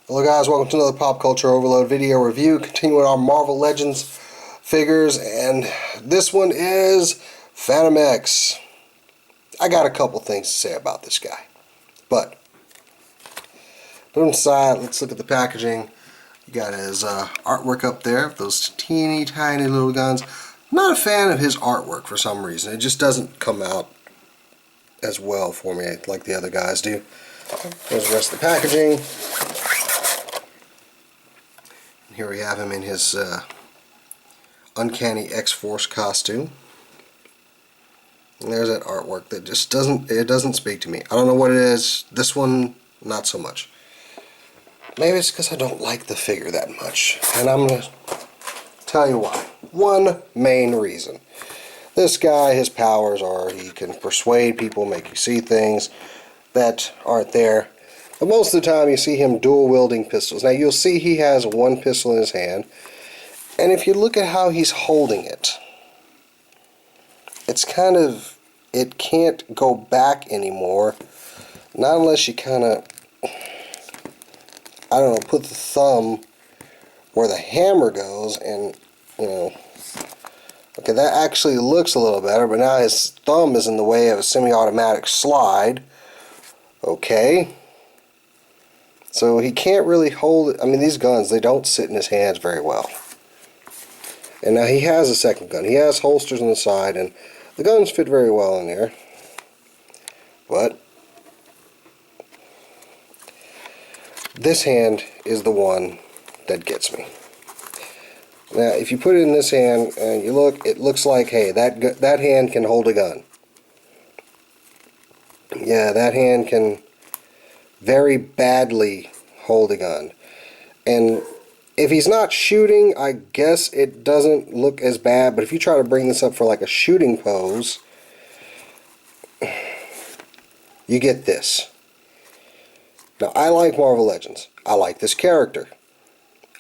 Hello guys, welcome to another Pop Culture Overload video review, continuing our Marvel Legends figures, and this one is Fantomex. I got a couple things to say about this guy, but put him aside, let's look at the packaging. You got his artwork up there, those teeny tiny little guns. I'm not a fan of his artwork for some reason. It just doesn't come out as well for me like the other guys do. There's the rest of the packaging. Here we have him in his Uncanny X-Force costume. And there's that artwork that just doesn't speak to me. I don't know what it is. This one, not so much. Maybe it's because I don't like the figure that much. And I'm going to tell you why. One main reason. This guy, his powers are he can persuade people, make you see things that aren't there. But most of the time you see him dual-wielding pistols. Now you'll see he has one pistol in his hand, and if you look at how he's holding it, it's kind of, it can't go back anymore, not unless you kind of, I don't know, put the thumb where the hammer goes, and, you know, okay, that actually looks a little better, but now his thumb is in the way of a semi-automatic slide. Okay. So he can't really hold it. I mean, these guns, they don't sit in his hands very well. And now he has a second gun. He has holsters on the side, and the guns fit very well in there. But this hand is the one that gets me. Now, if you put it in this hand and you look, it looks like, hey, that hand can hold a gun. Yeah, that hand can very badly hold a gun. And if he's not shooting, I guess it doesn't look as bad, but if you try to bring this up for like a shooting pose, you get this. Now, I like Marvel Legends. I like this character.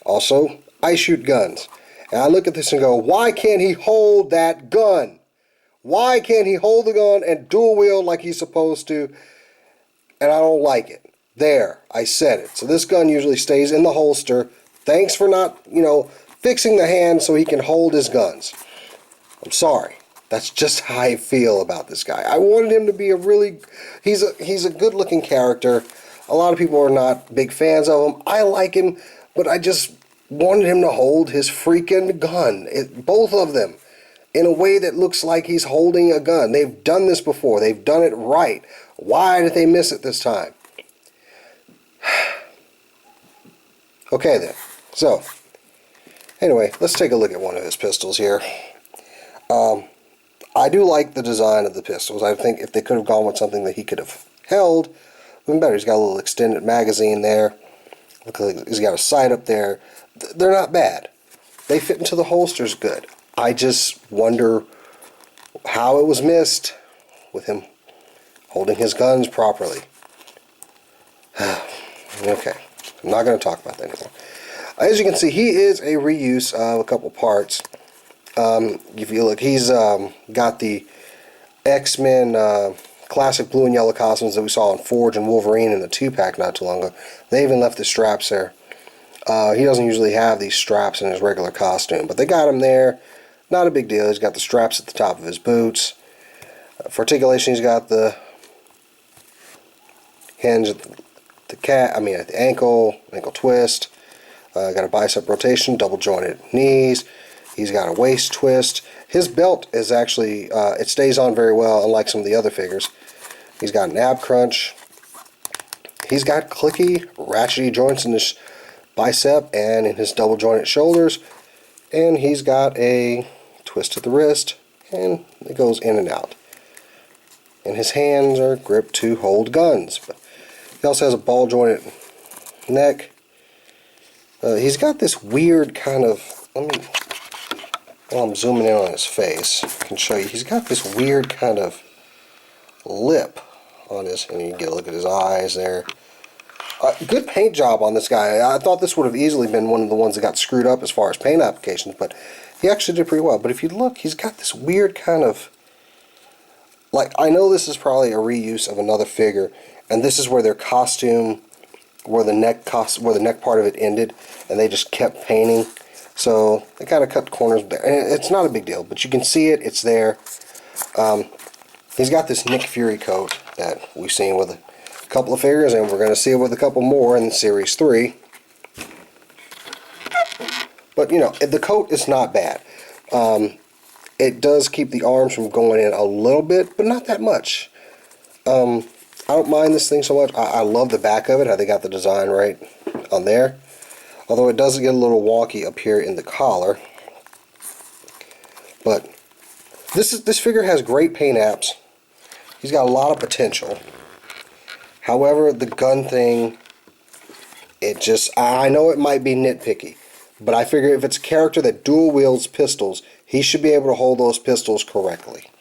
Also, I shoot guns. And I look at this and go, why can't he hold that gun? Why can't he hold the gun and dual wield like he's supposed to? And I don't like it. There, I said it. So this gun usually stays in the holster. Thanks for not, fixing the hand so he can hold his guns. I'm sorry. That's just how I feel about this guy. I wanted him to be he's a good-looking character. A lot of people are not big fans of him. I like him, but I just wanted him to hold his freaking gun. Both of them. In a way that looks like he's holding a gun. They've done this before. They've done it right. Why did they miss it this time? Okay then. So, anyway, let's take a look at one of his pistols here. I do like the design of the pistols. I think if they could have gone with something that he could have held, even better. He's got a little extended magazine there. Look like he's got a sight up there. They're not bad. They fit into the holsters good. I just wonder how it was missed with him holding his guns properly. Okay, I'm not going to talk about that anymore. As you can see, he is a reuse of a couple parts. If you look, he's got the X-Men classic blue and yellow costumes that we saw in Forge and Wolverine in the 2-pack not too long ago. They even left the straps there. He doesn't usually have these straps in his regular costume, but they got him there. Not a big deal. He's got the straps at the top of his boots. For articulation, he's got the hinge at the ankle twist. Got a bicep rotation, double jointed knees. He's got a waist twist. His belt is actually, it stays on very well, unlike some of the other figures. He's got an ab crunch. He's got clicky, ratchety joints in his bicep and in his double jointed shoulders. And he's got a twist at the wrist, and it goes in and out. And his hands are gripped to hold guns. But he also has a ball jointed neck. He's got this weird kind of, while I'm zooming in on his face, I can show you, he's got this weird kind of lip on his, and you can get a look at his eyes there. Good paint job on this guy. I thought this would have easily been one of the ones that got screwed up as far as paint applications, but he actually did pretty well. But if you look, he's got this weird kind of, like, I know this is probably a reuse of another figure, and this is where their costume where the neck part of it ended, and they just kept painting. So they kind of cut the corners there. And it's not a big deal, but you can see it. It's there. He's got this Nick Fury coat that we've seen with a couple of figures, and we're going to see it with a couple more in Series 3. But, you know, the coat is not bad. It does keep the arms from going in a little bit, but not that much. I don't mind this thing so much. I love the back of it, how they got the design right on there. Although it does get a little wonky up here in the collar. But this figure has great paint apps. He's got a lot of potential. However, the gun thing, I know it might be nitpicky, but I figure if it's a character that dual wields pistols, he should be able to hold those pistols correctly.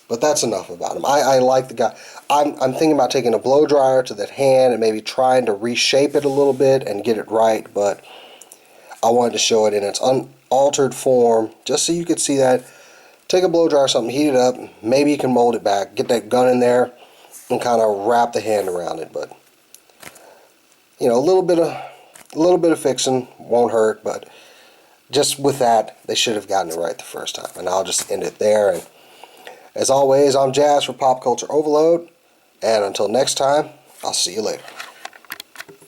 But that's enough about him. I like the guy. I'm thinking about taking a blow dryer to that hand and maybe trying to reshape it a little bit and get it right, but I wanted to show it in its unaltered form just so you could see that. Take a blow dryer or something, heat it up, maybe you can mold it back, get that gun in there and kind of wrap the hand around it. But you know, a little bit of fixing won't hurt, but just with that, they should have gotten it right the first time. And I'll just end it there. And as always, I'm Jazz for Pop Culture Overload, and until next time, I'll see you later.